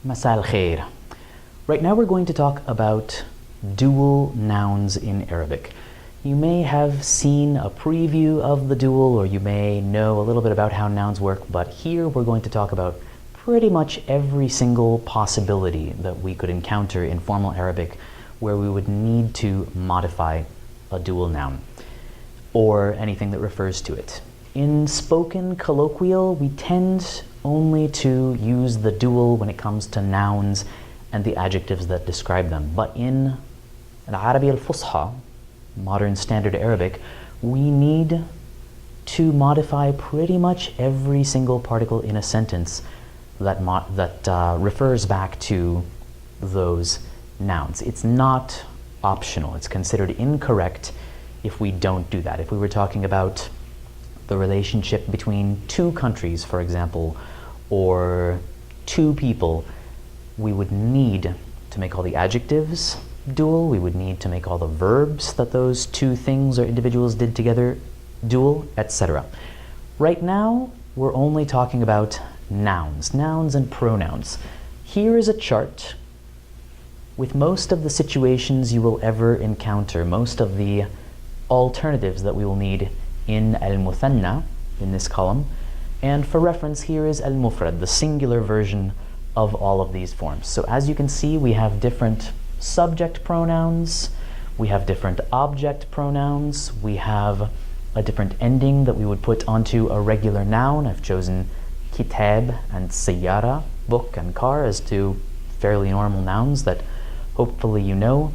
Masal khair. Right now we're going to talk about dual nouns in Arabic. You may have seen a preview of the dual, or you may know a little bit about how nouns work, but here we're going to talk about pretty much every single possibility that we could encounter in formal Arabic where we would need to modify a dual noun or anything that refers to it. In spoken colloquial, we tend only to use the dual when it comes to nouns and the adjectives that describe them. But in Al-Arabi al-Fusha, modern standard Arabic, we need to modify pretty much every single particle in a sentence that refers back to those nouns. It's not optional. It's considered incorrect if we don't do that. If we were talking about the relationship between two countries, for example, or two people, we would need to make all the adjectives dual. We would need to make all the verbs that those two things or individuals did together dual, etc. Right now, we're only talking about nouns and pronouns. Here is a chart with most of the situations you will ever encounter, most of the alternatives that we will need in al-muthanna, in this column. And for reference, here is al-mufrad, the singular version of all of these forms. So as you can see, we have different subject pronouns, we have different object pronouns, we have a different ending that we would put onto a regular noun. I've chosen kitab and sayyara, book and car, as two fairly normal nouns that hopefully you know.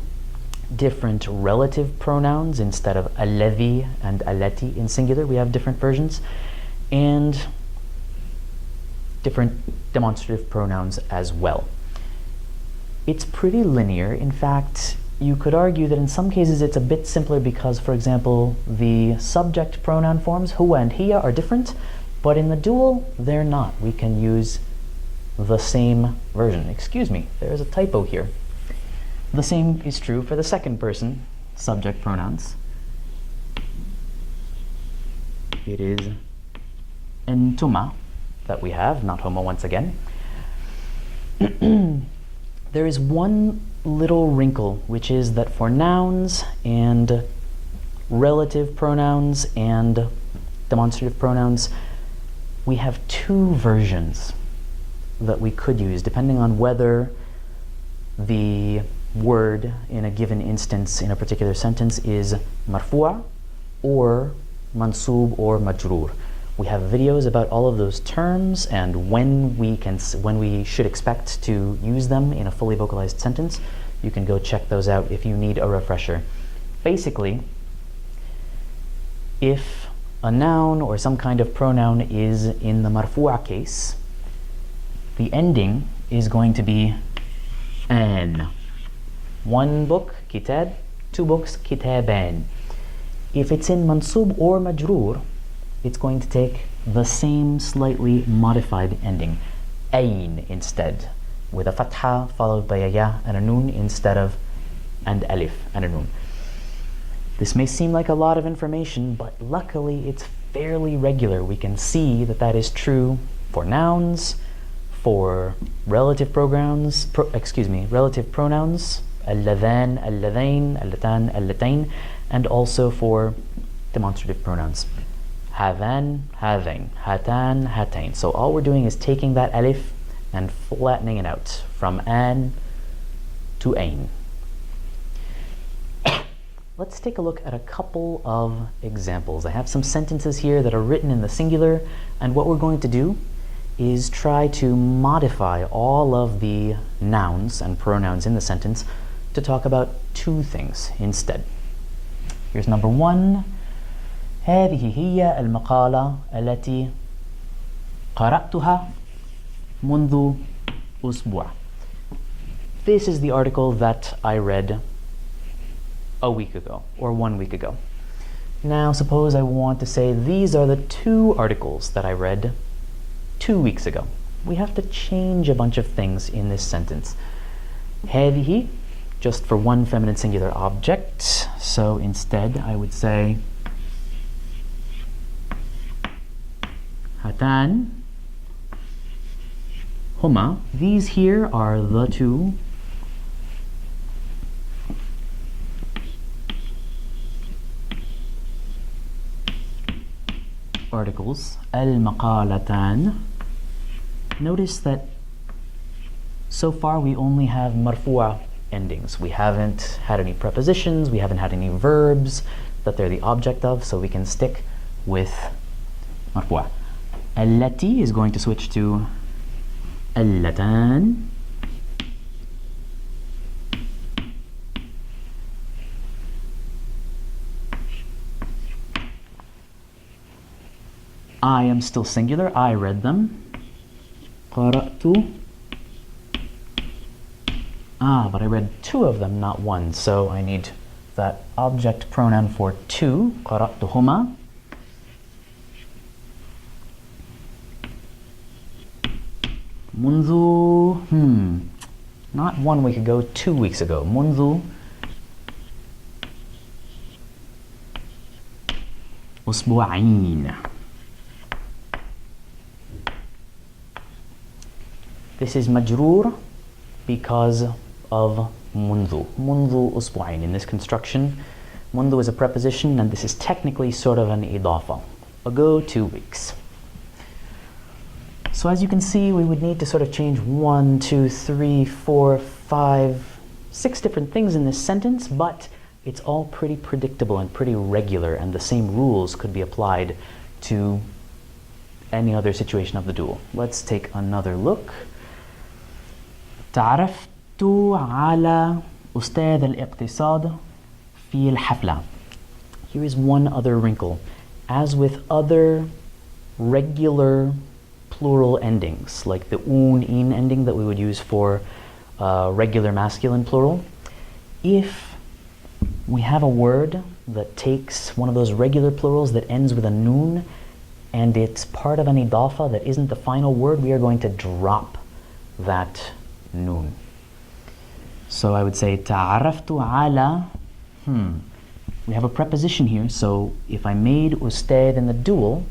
Different relative pronouns instead of alladhi and allati in singular. We have different versions, and different demonstrative pronouns as well. It's pretty linear. In fact, you could argue that in some cases it's a bit simpler because, for example, the subject pronoun forms huwa and hiya are different, but in the dual they're not. We can use the same version. Excuse me, there's a typo here. The same is true for the second person subject pronouns. It is entuma that we have, not homo once again. There is one little wrinkle, which is that for nouns and relative pronouns and demonstrative pronouns, we have two versions that we could use depending on whether the word in a given instance in a particular sentence is marfu'a or mansub or majroor. We have videos about all of those terms and when we should expect to use them in a fully vocalized sentence. You can go check those out if you need a refresher. Basically, if a noun or some kind of pronoun is in the marfu'a case, the ending is going to be an. One book, kitab, two books, kitaban. If it's in mansub or majroor, it's going to take the same slightly modified ending, ayn instead, with a fatha followed by a ya and a noon instead of and alif and a noon. This may seem like a lot of information, but luckily it's fairly regular. We can see that that is true for nouns, for relative pronouns, alladhan, alladhain, allatan, allatain, and also for demonstrative pronouns. Hadhan, hadhain, hatan, hatain. So all we're doing is taking that alif and flattening it out from an to ain. Let's take a look at a couple of examples. I have some sentences here that are written in the singular, and what we're going to do is try to modify all of the nouns and pronouns in the sentence to talk about two things instead. Here's number one. هذه هي المقالة التي قرأتها منذ أسبوع. This is the article that I read a week ago or 1 week ago. Now suppose I want to say these are the two articles that I read 2 weeks ago. We have to change a bunch of things in this sentence. هذه, just for one feminine singular object. So instead I would say هاتان هما. These here are the two articles. المقالتان. Notice that so far we only have مرفوع endings. We haven't had any prepositions, we haven't had any verbs that they're the object of, so we can stick with مرفوع. التي is going to switch to اللتان. I am still singular, I read them. قرأت. But I read two of them, not one, so I need that object pronoun for two. قرأتهما. منذ not 1 week ago, 2 weeks ago. منذ أسبوعين. This is مجرور because of منذ. منذ أسبوعين. In this construction, منذ is a preposition, and this is technically sort of an إضافة. Ago, 2 weeks. So as you can see, we would need to sort of change 1, 2, 3, 4, 5, 6 different things in this sentence, but it's all pretty predictable and pretty regular, and the same rules could be applied to any other situation of the dual. Let's take another look. تعرفت على أستاذ الاقتصاد في الحفلة. Here is one other wrinkle. As with other regular plural endings, like the un, in ending that we would use for regular masculine plural, if we have a word that takes one of those regular plurals that ends with a noon, and it's part of an idafa that isn't the final word, we are going to drop that noon. So I would say تعرفت على, we have a preposition here, so if I made ustad in the dual,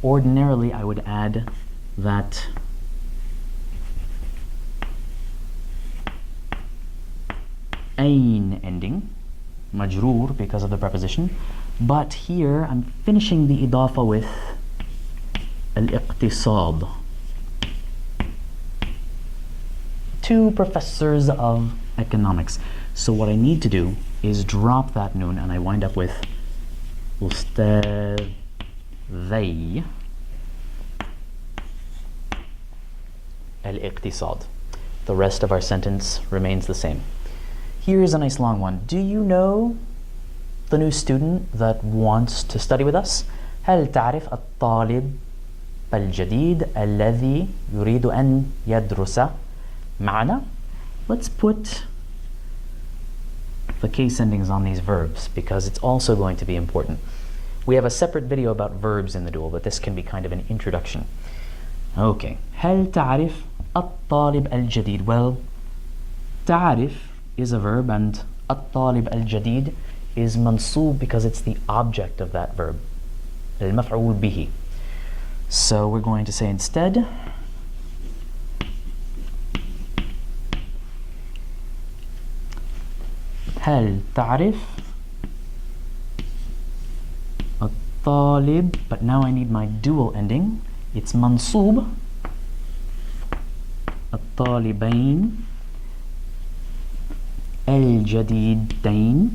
ordinarily I would add that ain ending, majroor, because of the preposition, but here I'm finishing the idafa with al-iqtisad. Two professors of economics. So what I need to do is drop that noon, and I wind up with ustadhay al-iqtisad. The rest of our sentence remains the same. Here's a nice long one. Do you know the new student that wants to study with us? هل تعرف الطالب الجديد الذي يريد أن يدرس معنا? Let's put the case endings on these verbs because it's also going to be important. We have a separate video about verbs in the dual, but this can be kind of an introduction. Okay. هل تعرف الطالب الجديد? Well, تعرف is a verb, and الطالب الجديد is mansoob because it's the object of that verb. المفعول به. So we're going to say instead هل تعرف الطالب, but now I need my dual ending. It's mansoob. الطالبين الجديدين.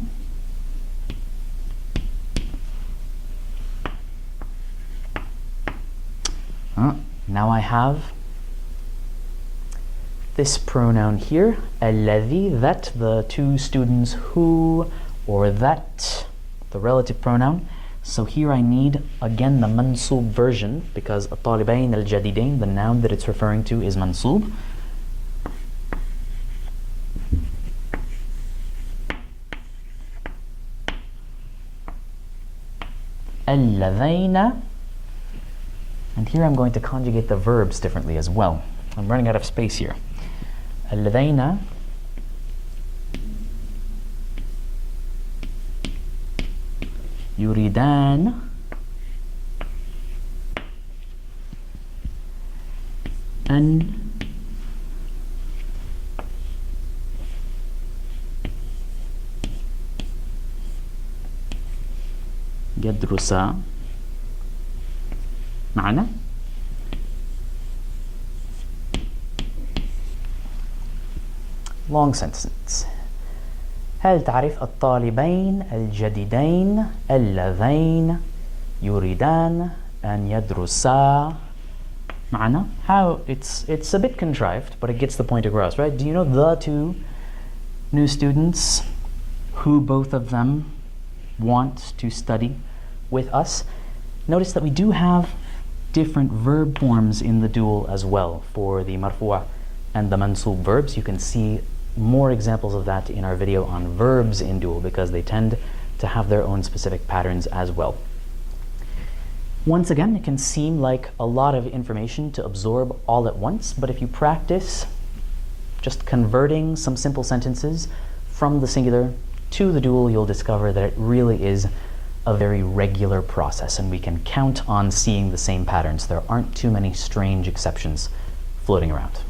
Now I have this pronoun here, الذي, that, the two students who, or that, the relative pronoun. So here I need, again, the mansoob version, because الطالبين الجديدين, the noun that it's referring to, is mansoob. اللذين, and here I'm going to conjugate the verbs differently as well. I'm running out of space here. اللذين يريدان أن يدرس معنا. Long sentence. هل تعرف الطالبين الجديدين اللذين يريدان أن يدرسا معنا? How it's a bit contrived, but it gets the point across, right? Do you know the two new students who both of them want to study with us? Notice that we do have different verb forms in the dual as well for the marfu' and the mansub verbs. You can see more examples of that in our video on verbs in dual because they tend to have their own specific patterns as well. Once again, it can seem like a lot of information to absorb all at once, but if you practice just converting some simple sentences from the singular to the dual, you'll discover that it really is a very regular process and we can count on seeing the same patterns. There aren't too many strange exceptions floating around.